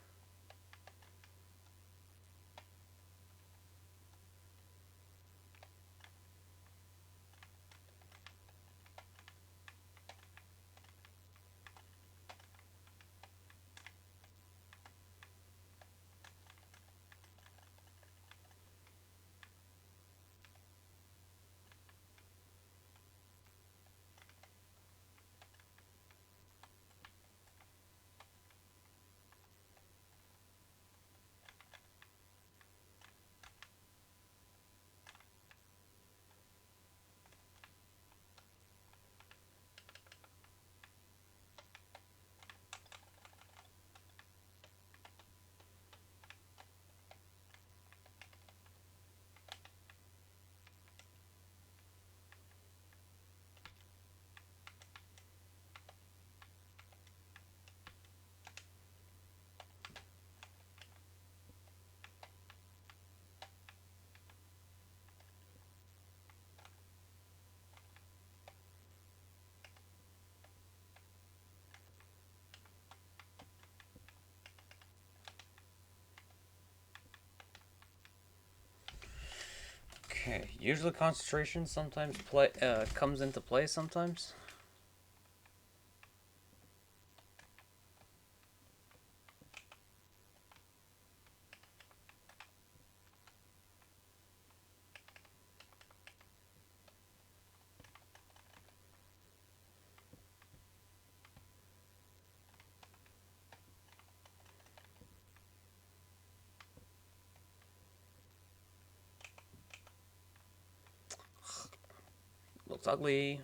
Usually concentration sometimes comes into play sometimes. Looks ugly.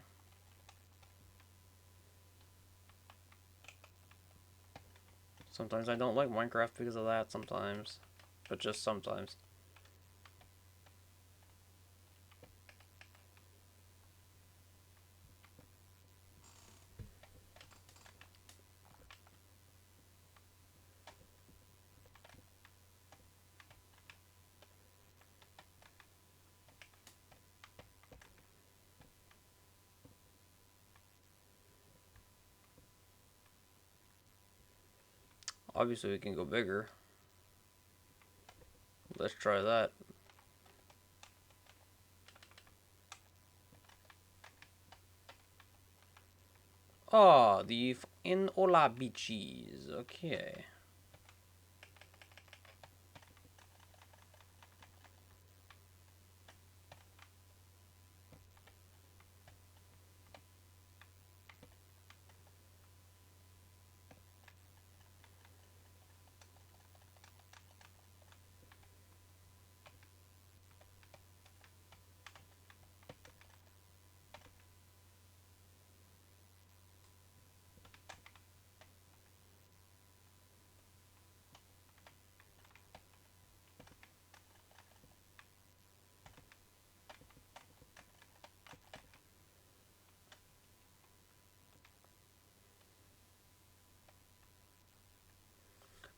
Sometimes I don't like Minecraft because of that sometimes. But just sometimes. Obviously we can go bigger. Let's try that. Oh, the in Ola Beaches. Okay.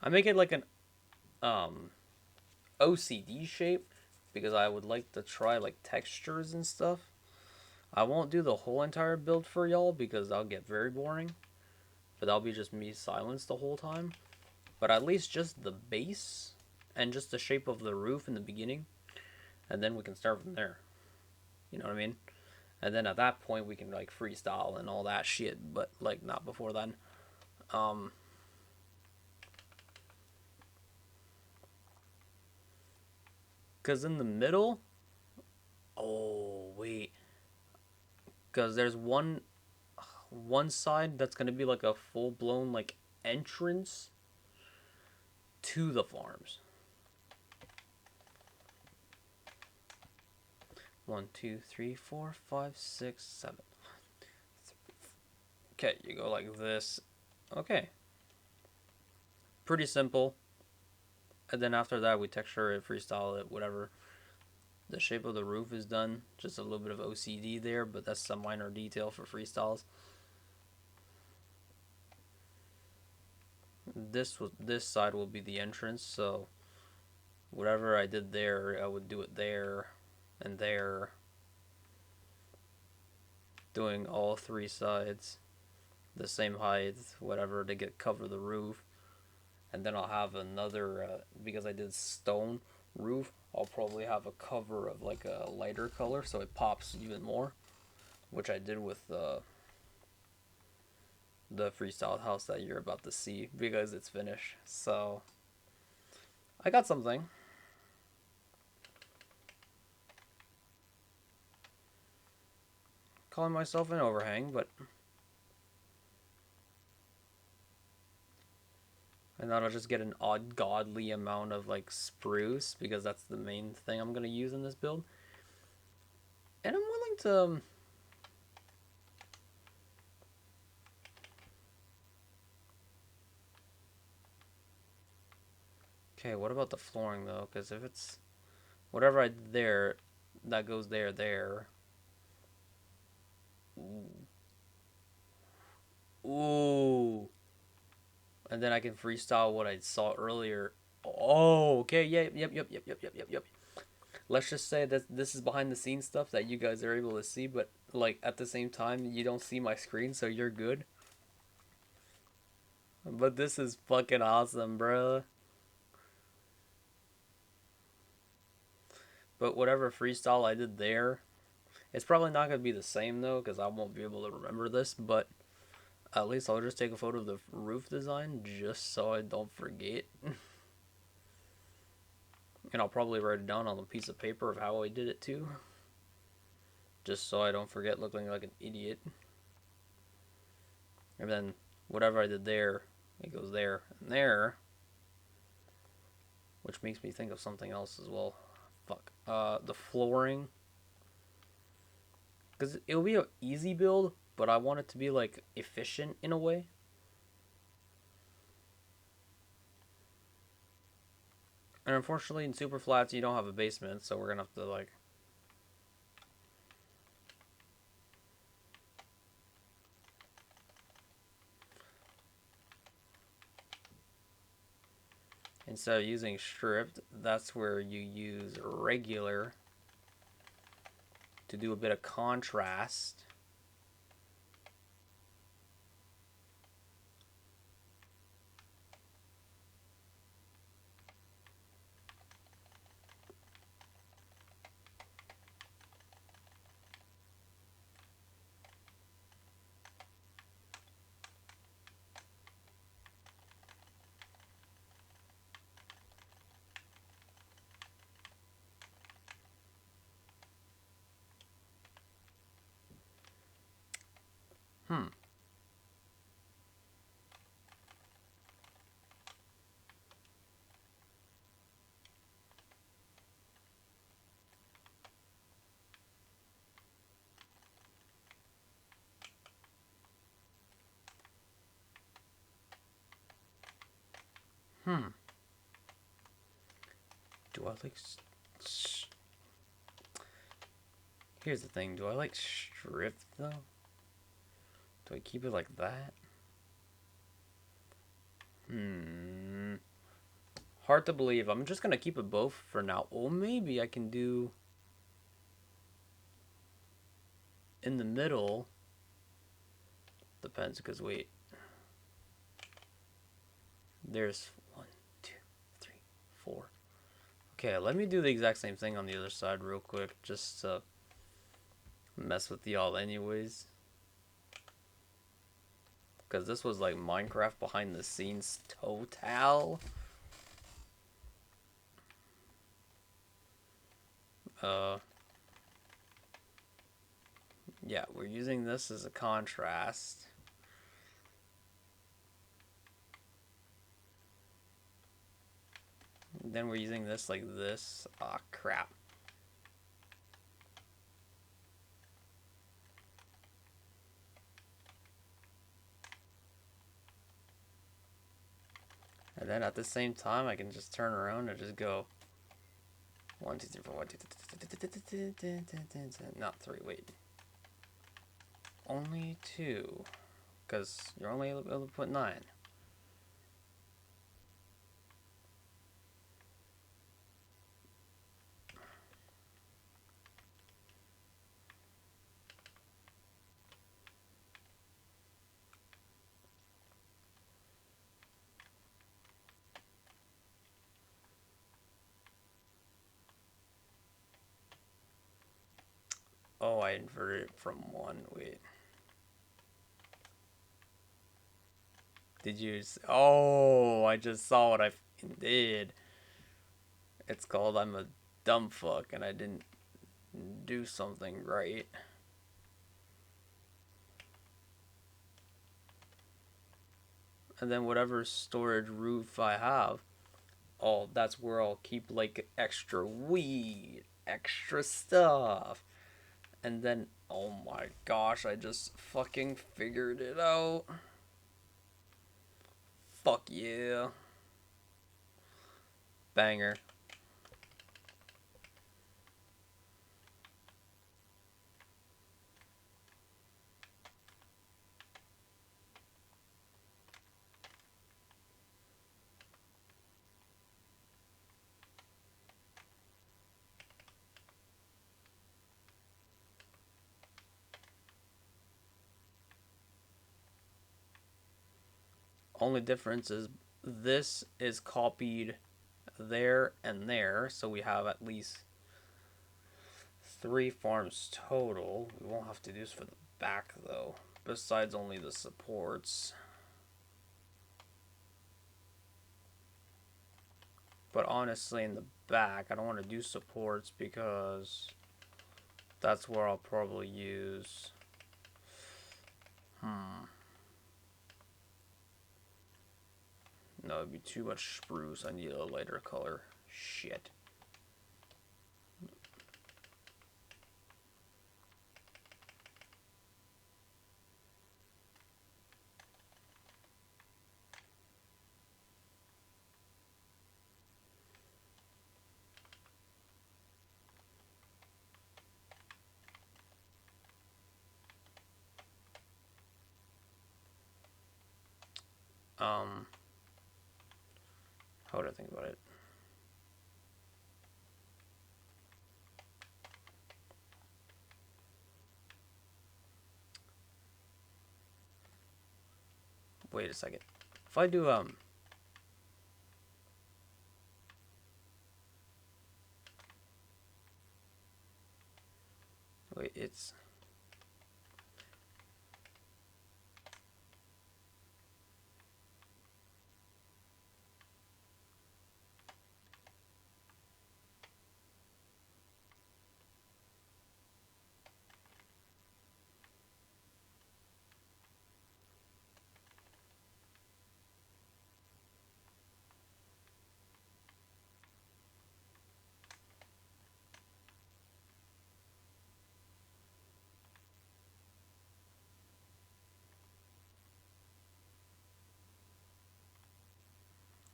I make it like an um OCD shape because I would like to try like textures and stuff. I won't do the whole entire build for y'all because that'll get very boring. But that'll be just me silenced the whole time. But at least just the base and just the shape of the roof in the beginning. And then we can start from there. You know what I mean? And then at that point we can like freestyle and all that shit. But like not before then. Um, Cause in the middle, oh wait, cause there's one side that's gonna be like a full blown like entrance to the farms. One, two, three, four, five, six, seven. Okay, you go like this. Okay, pretty simple. And then after that, we texture it, freestyle it, whatever. The shape of the roof is done. Just a little bit of OCD there, but that's some minor detail for freestyles. This side will be the entrance, so whatever I did there, I would do it there and there, doing all three sides the same height, whatever to get cover the roof. And then I'll have another because I did stone roof. I'll probably have a cover of like a lighter color so it pops even more, which I did with the freestyle house that you're about to see because it's finished. So I got something. Calling myself an overhang, but and then I'll just get an odd godly amount of like spruce because that's the main thing I'm gonna use in this build. And I'm willing to okay, what about the flooring though? Because if it's whatever I did there, that goes there, there. Ooh. And then I can freestyle what I saw earlier. Oh, okay, yeah, yep. Let's just say that this is behind the scenes stuff that you guys are able to see, but like at the same time, you don't see my screen, so you're good. But this is fucking awesome, bro. But whatever freestyle I did there, it's probably not going to be the same though, because I won't be able to remember this, but at least I'll just take a photo of the roof design just so I don't forget. And I'll probably write it down on a piece of paper of how I did it too. Just so I don't forget looking like an idiot. And then whatever I did there, it goes there and there. Which makes me think of something else as well. Fuck. The flooring. Because it'll be an easy build, but I want it to be like efficient in a way. And unfortunately in super flats you don't have a basement, so we're gonna have to like instead of using stripped, that's where you use regular to do a bit of contrast. Hmm. Hmm. Do I like... Here's the thing. Do I like stripped though? Do I keep it like that? Hmm. Hard to believe. I'm just gonna keep it both for now. Or maybe I can do in the middle. Depends, because wait. There's 1, 2, 3, 4. Okay, let me do the exact same thing on the other side real quick, just to mess with y'all anyways. Because this was like Minecraft behind the scenes total. Yeah, we're using this as a contrast. Then we're using this like this. Ah, oh, crap. And then at the same time, I can just turn around and just go 1, 2, 3, 4, 1, 2, not 3, wait. Only 2. Because you're only able to put 9. Oh, I inverted it from 1. Wait. Did you... Oh, I just saw what I did. It's called I'm a dumb fuck and I didn't do something right. And then whatever storage roof I have, oh, that's where I'll keep like extra weed, extra stuff. And then, oh my gosh, I just fucking figured it out. Fuck yeah. Banger. Only difference is this is copied there and there, so we have at least 3 farms total. We won't have to do this for the back though. Besides only the supports. But honestly, in the back, I don't want to do supports because that's where I'll probably use. No, it'd be too much spruce. I need a lighter color. Shit. How would I think about it? Wait a second. If I do, wait, it's...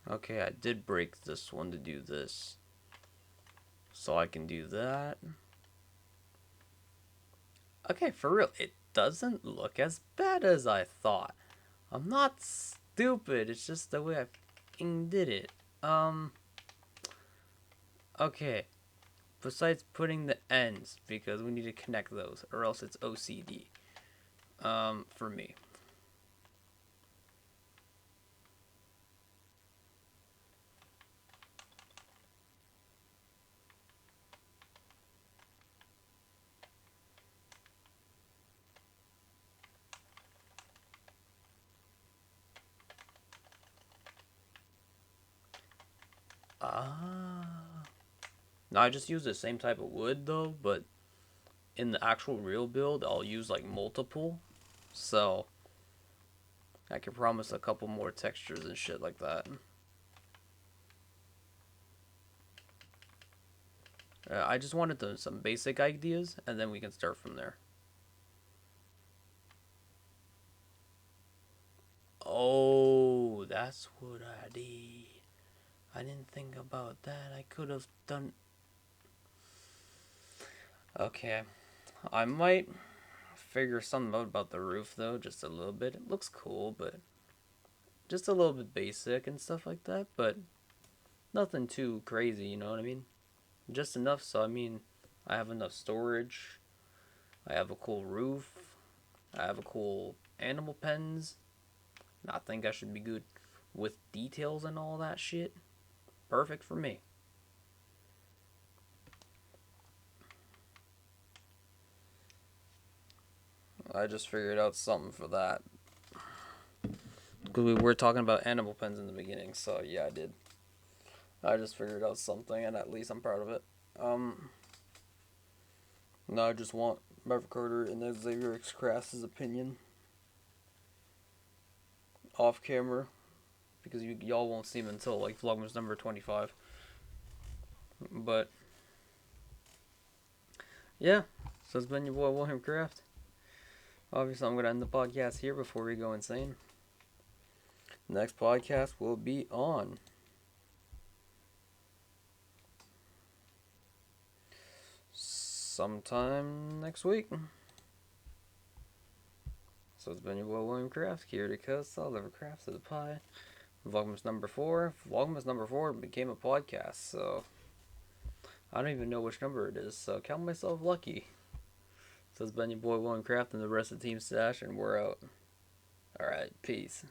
Okay, I did break this one to do this. So I can do that. Okay, for real, it doesn't look as bad as I thought. I'm not stupid, it's just the way I f***ing did it. Okay. Besides putting the ends, because we need to connect those, or else it's OCD. For me. Now I just use the same type of wood though, but in the actual real build, I'll use like multiple. So I can promise a couple more textures and shit like that. I just wanted some basic ideas, and then we can start from there. Oh, that's what I did. I didn't think about that. I could have done... Okay. I might figure something out about the roof, though, just a little bit. It looks cool, but just a little bit basic and stuff like that, but nothing too crazy, you know what I mean? Just enough so, I mean, I have enough storage. I have a cool roof. I have a cool animal pens. I think I should be good with details and all that shit. Perfect for me. I just figured out something for that. Because we were talking about animal pens in the beginning, so yeah, I did. I just figured out something, and at least I'm proud of it. Now I just want Maverick Carter and Xavier X Crass's opinion off camera, because y'all won't see him until like Vlogmas number 25. But yeah, so it's been your boy William Craft. Obviously, I'm gonna end the podcast here before we go insane. Next podcast will be on sometime next week. So it's been your boy William Craft, here to coast all over crafts of the pie. Vlogmas number 4. Vlogmas number 4 became a podcast, so I don't even know which number it is, so count myself lucky. So it's been your boy William Craft and the rest of Team Stash, and we're out. Alright, peace.